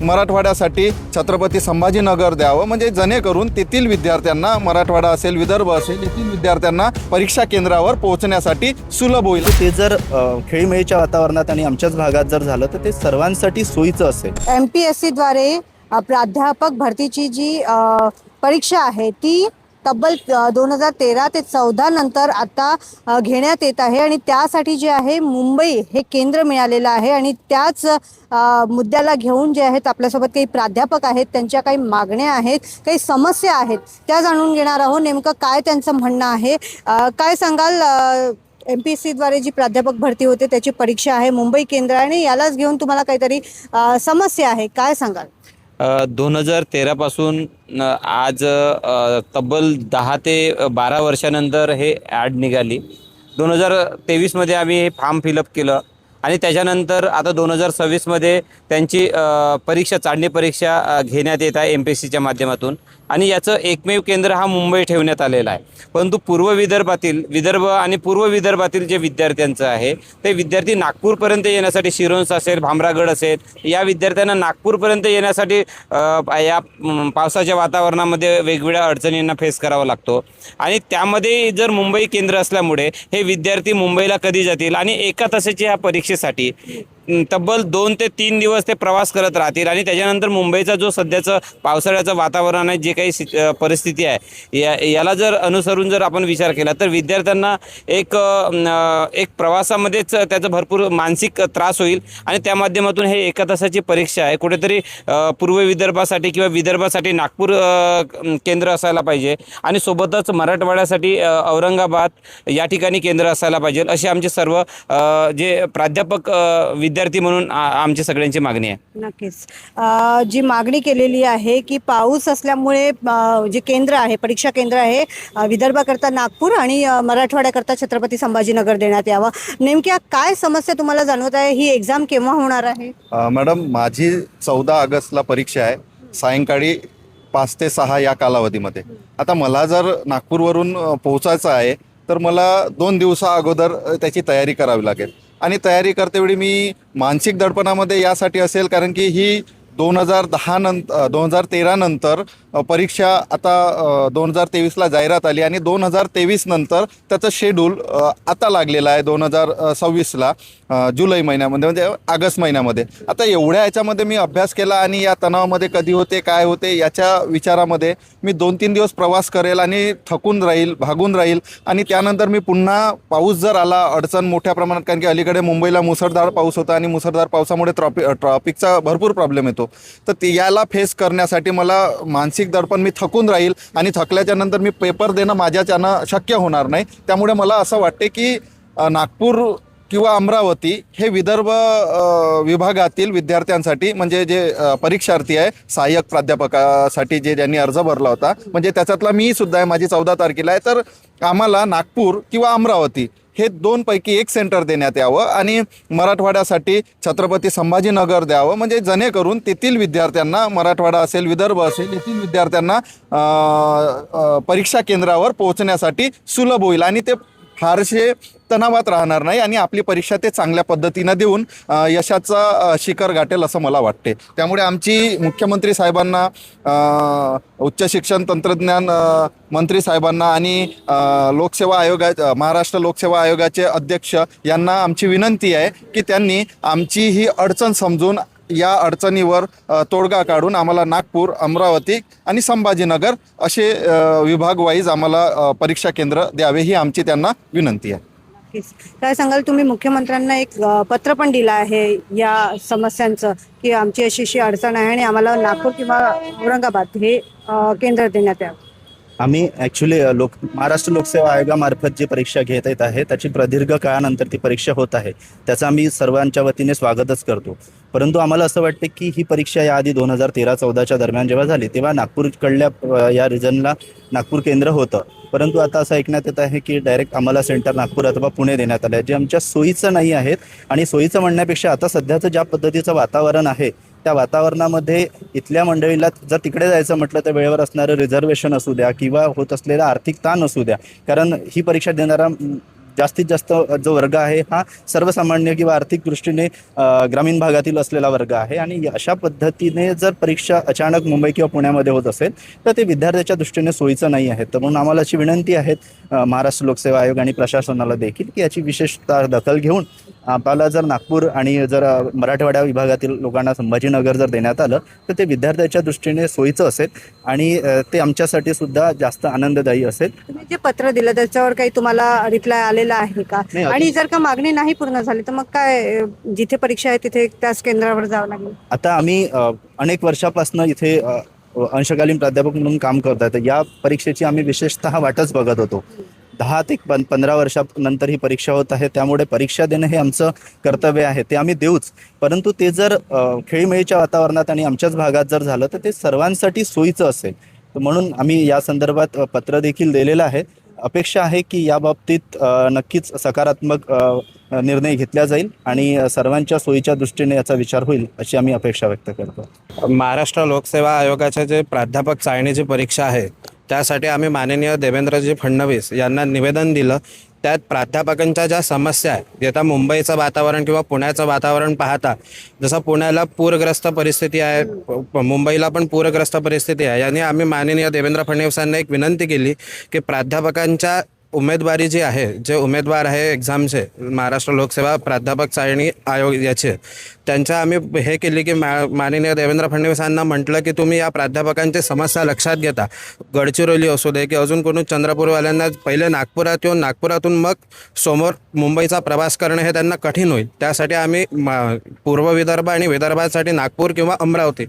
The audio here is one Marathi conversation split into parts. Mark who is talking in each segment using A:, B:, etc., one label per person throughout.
A: मराठवाड्यासाठी छत्रपती संभाजीनगर द्यावं, म्हणजे जेणेकरून तेथील विद्यार्थ्यांना, मराठवाडा असेल, विदर्भ असेल, येथील विद्यार्थ्यांना परीक्षा केंद्रावर पोहोचण्यासाठी सुलभ होईल.
B: ते जर खेळीमेळीच्या वातावरणात आणि आमच्याच भागात जर झालं तर ते सर्वांसाठी सोयीचं असेल.
C: MPSC द्वारे प्राध्यापक भरतीची जी परीक्षा आहे ती तब्बल 2013 ते 14 नंतर आता घेण्यात येत आहे आणि त्यासाठी जे आहे मुंबई हे केंद्र मिळालेलं आहे आणि त्याच मुद्द्याला घेऊन जे आहेत आपल्यासोबत काही प्राध्यापक आहेत, त्यांच्या काही मागण्या आहेत, काही समस्या आहेत, त्या जाणून घेणार आहोत. नेमकं काय त्यांचं म्हणणं आहे, काय सांगाल? MPSC द्वारे जी प्राध्यापक भरती होते त्याची परीक्षा आहे, मुंबई केंद्र, आणि यालाच घेऊन तुम्हाला काहीतरी समस्या आहे, काय सांगाल?
D: 2013 पासून आज तब्बल 10 ते 12 वर्षानंतर हे ॲड निघाली. 2023मध्ये आम्ही हे फॉर्म फिलअप केलं आणि त्याच्यानंतर आता 2026मध्ये त्यांची परीक्षा, चाचणी परीक्षा घेण्यात येत आहे MPSCच्या माध्यमातून आणि याचं एकमेव केंद्र हा मुंबई ठेवण्यात आलेला आहे. परंतु विदर्भ आणि पूर्व विदर्भातील जे विद्यार्थ्यांचं आहे ते विद्यार्थी नागपूरपर्यंत येण्यासाठी, शिरोंस असेल, भामरागड असेल, या विद्यार्थ्यांना नागपूरपर्यंत येण्यासाठी या पावसाच्या वातावरणामध्ये वेगवेगळ्या अडचणींना फेस करावा लागतो आणि त्यामध्ये जर मुंबई केंद्र असल्यामुळे हे विद्यार्थी मुंबईला कधी जातील आणि एका तासाच्या ह्या परीक्षेसाठी तब्बल 2 ते 3 दिवस ते प्रवास करत राहतील आणि त्याच्यानंतर मुंबईचा जो सध्याचं पावसाळ्याचं वातावरण आहे, जे काही परिस्थिती आहे, याला जर अनुसरून जर आपण विचार केला तर विद्यार्थ्यांना एक प्रवासामध्येच त्याचा भरपूर मानसिक त्रास होईल आणि त्या माध्यमातून हे एका तासाची परीक्षा आहे. कुठेतरी पूर्व विदर्भासाठी किंवा विदर्भासाठी नागपूर केंद्र असायला पाहिजे आणि सोबतच मराठवाड्यासाठी औरंगाबाद या ठिकाणी केंद्र असायला पाहिजे, असे आमचे सर्व जे प्राध्यापक विद्यार्थी म्हणून आमची सगळ्यांची मागणी आहे.
C: नक्कीच जी मागणी केलेली आहे की पाऊस असल्यामुळे जे केंद्र आहे, परीक्षा केंद्र आहे, विदर्भाकरता नागपूर आणि मराठवाड्याकरता छत्रपती संभाजीनगर देण्यात यावं. नेमक्या काय समस्या तुम्हाला जाणवत आहे? ही एक्झाम केव्हा होणार आहे?
A: मॅडम, माझी 14 ऑगस्टला परीक्षा आहे, सायंकाळी 5 ते 6 या कालावधीमध्ये. आता मला जर नागपूरवरून पोहोचायचं आहे तर मला 2 दिवसा अगोदर त्याची तयारी करावी लागेल आणि तयारी करतेवेळी मी मानसिक दडपणामध्ये यासाठी असेल कारण की ही 2013 नंतर परीक्षा आता 2023ला जाहिरात आली आणि 2023 नंतर त्याचं शेड्यूल आता लागलेलं आहे 2026ला जुलै महिन्यामध्ये, म्हणजे ऑगस्ट महिन्यामध्ये. आता एवढ्या याच्यामध्ये मी अभ्यास केला आणि या तणावामध्ये कधी होते, काय होते, याच्या विचारामध्ये मी 2-3 दिवस प्रवास करेल आणि थकून राहील, भागून राहील आणि त्यानंतर मी पुन्हा पाऊस जर आला, अडचण मोठ्या प्रमाणात, कारण की अलीकडे मुंबईला मुसळधार पाऊस होता आणि मुसळधार पावसामुळे ट्रॉफिकचा भरपूर प्रॉब्लेम येतो. तर याला फेस करण्यासाठी मला मानसिक दडपण, मी थकून राहील आणि थकल्याच्या नंतर मी पेपर देणं माझ्याच्यानं शक्य होणार नाही. त्यामुळे मला असं वाटते की नागपूर किंवा अमरावती हे विदर्भ विभागातील विद्यार्थ्यांसाठी, म्हणजे जे परीक्षार्थी आहे सहाय्यक प्राध्यापकासाठी ज्यांनी अर्ज भरला होता, म्हणजे त्याच्यातला मी सुद्धा आहे, माझी 14 तारखेला आहे, तर आम्हाला नागपूर किंवा अमरावती हे 2 पैकी एक सेंटर देण्यात यावं आणि मराठवाड्यासाठी छत्रपती संभाजीनगर द्यावं, म्हणजे जेणेकरून तेथील विद्यार्थ्यांना, मराठवाडा असेल, विदर्भ असेल, येथील विद्यार्थ्यांना परीक्षा केंद्रावर पोहोचण्यासाठी सुलभ होईल आणि ते फारसे तणावात राहणार नाही आणि आपली परीक्षा ते चांगल्या पद्धतीनं देऊन यशाचा शिखर गाठेल असं मला वाटते. त्यामुळे आमची मुख्यमंत्री साहेबांना, उच्च शिक्षण तंत्रज्ञान मंत्री साहेबांना आणि महाराष्ट्र लोकसेवा आयोगाचे अध्यक्ष यांना आमची विनंती आहे की त्यांनी आमची ही अडचण समजून या अडचणीवर तोडगा काढून आम्हाला नागपूर, अमरावती आणि संभाजीनगर असे विभाग वाईज आम्हाला परीक्षा केंद्र द्यावे, ही आमची त्यांना विनंती आहे.
C: काय सांगाल? तुम्ही मुख्यमंत्र्यांना एक पत्र पण दिलं आहे या समस्यांचं की आमची अशी अडचण आहे आणि आम्हाला नागपूर किंवा औरंगाबाद हे केंद्र देण्यात यावं.
B: आम्ही ॲक्च्युली महाराष्ट्र लोकसेवा आयोगामार्फत जी परीक्षा घेत येत आहे त्याची प्रदीर्घ काळानंतर ती परीक्षा होत आहे, त्याचं आम्ही सर्वांच्या वतीने स्वागतच करतो. परंतु आम्हाला असं वाटते की ही परीक्षा याआधी 2013-14च्या दरम्यान जेव्हा झाली तेव्हा नागपूरकडल्या या रिजनला नागपूर केंद्र होतं, परंतु आता असं ऐकण्यात येत आहे की डायरेक्ट आम्हाला सेंटर नागपूर अथवा पुणे देण्यात आलं आहे, जे आमच्या सोयीचं नाही आहेत. आणि सोयीचं म्हणण्यापेक्षा आता सध्याचं ज्या पद्धतीचं वातावरण आहे त्या वातावरणामध्ये इथल्या मंडळीला जर तिकडे जायचं म्हटलं तर वेळेवर असणारं रिझर्वेशन असू द्या किंवा होत असलेला आर्थिक ताण असू द्या, कारण ही परीक्षा जास्तीत जास्त जो वर्ग आहे हा सर्वसामान्य किंवा आर्थिक दृष्टीने ग्रामीण भागातील असलेला वर्ग आहे. आणि अशा पद्धतीने जर परीक्षा अचानक मुंबई किंवा पुण्यामध्ये होत असेल तर ते विद्यार्थ्याच्या दृष्टीने सोयीचं नाही आहे. तर म्हणून आम्हाला अशी विनंती आहे महाराष्ट्र लोकसेवा आयोग आणि प्रशासनाला देखील की याची विशेषतः दखल घेऊन आपल्याला जर नागपूर आणि जर मराठवाडा विभागातील लोकांना संभाजीनगर जर देण्यात आलं तर ते विद्यार्थ्याच्या दृष्टीने सोयीचं असेल आणि ते आमच्यासाठी सुद्धा जास्त आनंददायी असेल.
C: तुम्ही जे पत्र दिलं त्याच्यावर काही तुम्हाला रिप्लाय आलेला आहे का?
B: नाही, अजून-
C: आणि जर का मागणी नाही पूर्ण झाली तर मग काय जिथे परीक्षा आहे तिथे त्याच केंद्रावर जावं लागेल?
B: आता आम्ही अनेक वर्षापासून इथे अंशकालीन प्राध्यापक म्हणून काम करत आहे. तर या परीक्षेची आम्ही विशेषतः वाटच बघत होतो. 10 ते 15 वर्षानंतर ही परीक्षा होत आहे, त्यामुळे परीक्षा देणं हे आमचं कर्तव्य आहे, ते आम्ही देऊच. परंतु ते जर खेळीमेळीच्या वातावरणात आणि आमच्याच भागात जर झालं तर ते सर्वांसाठी सोयीचं असेल. तर म्हणून आम्ही या संदर्भात पत्र देखील दिलेलं आहे. अपेक्षा आहे की या बाबतीत नक्कीच सकारात्मक निर्णय घेतला जाईल आणि सर्वांच्या सोयीच्या दृष्टीने याचा विचार होईल अशी आम्ही अपेक्षा व्यक्त करतो.
E: महाराष्ट्र लोकसेवा आयोगाच्या जे प्राध्यापक चाळणीची परीक्षा आहे त्यासाठी आम्ही माननीय देवेंद्रजी फडणवीस यांना निवेदन दिलं. त्यात प्राध्यापकांच्या ज्या समस्या आहेत, आता मुंबईचं वातावरण किंवा पुण्याचं वातावरण पाहता, जसं पुण्याला पूरग्रस्त परिस्थिती आहे, मुंबईला पण पूरग्रस्त परिस्थिती आहे, याने आम्ही माननीय देवेंद्र फडणवीसांना एक विनंती केली की प्राध्यापकांच्या उमेदवारी जी आहे, जे उमेदवार आहे एक्झामचे महाराष्ट्र लोकसेवा प्राध्यापक चाळणी आयोग याचे, त्यांच्या आम्ही हे केली की माननीय देवेंद्र फडणवीसांना म्हटलं की तुम्ही या प्राध्यापकांची समस्या लक्षात घेता, गडचिरोली असू दे की अजून कोणी चंद्रपूरवाल्यांना पहिले नागपुरात येऊन नागपुरातून मग समोर मुंबईचा प्रवास करणं हे त्यांना कठीण होईल. त्यासाठी आम्ही पूर्व विदर्भ आणि विदर्भासाठी नागपूर किंवा अमरावती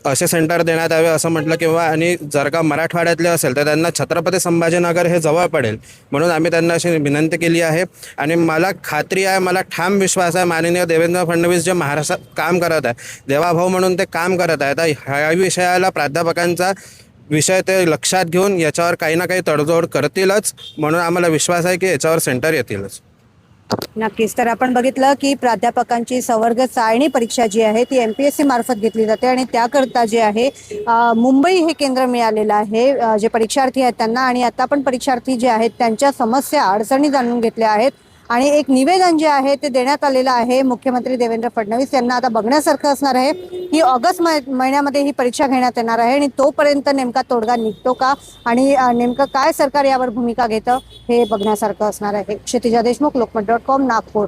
E: असे सेंटर देण्यात यावे असं म्हटलं. किंवा आणि जर का मराठवाड्यातले असेल तर त्यांना छत्रपती संभाजीनगर हे जवळ पडेल, म्हणून आम्ही त्यांना अशी विनंती केली आहे. आणि मला खात्री आहे, मला ठाम विश्वास आहे, माननीय देवेंद्र फडणवीस जे महाराष्ट्रात काम करत आहे, देवाभाऊ म्हणून ते काम करत आहे, तर ह्या विषयाला प्राध्यापकांचा विषय ते लक्षात घेऊन याच्यावर काही ना काही तडजोड करतीलच, म्हणून आम्हाला विश्वास आहे की याच्यावर सेंटर येतीलच.
C: नक्कीच. तर आपण बघितलं की प्राध्यापकांची संवर्ग चाळणी परीक्षा जी आहे ती MPSC मार्फत घेतली जाते आणि त्याकरता जे आहे मुंबई हे केंद्र मिळालेलं आहे जे परीक्षार्थी आहेत त्यांना. आणि आता पण परीक्षार्थी जे आहेत त्यांच्या समस्या अडचणी जाणून घेतल्या आहेत आणि एक निवेदन जे आहे ते देण्यात आलेलं आहे मुख्यमंत्री देवेंद्र फडणवीस यांना. आता बघण्यासारखं असणार आहे की ऑगस्ट महिन्यामध्ये ही परीक्षा घेण्यात येणार आहे आणि तोपर्यंत नेमका तोडगा निघतो का आणि नेमकं काय सरकार यावर भूमिका घेतं हे बघण्यासारखं असणार आहे. क्षितिजा देशमुख, लोकमत.com, नागपूर.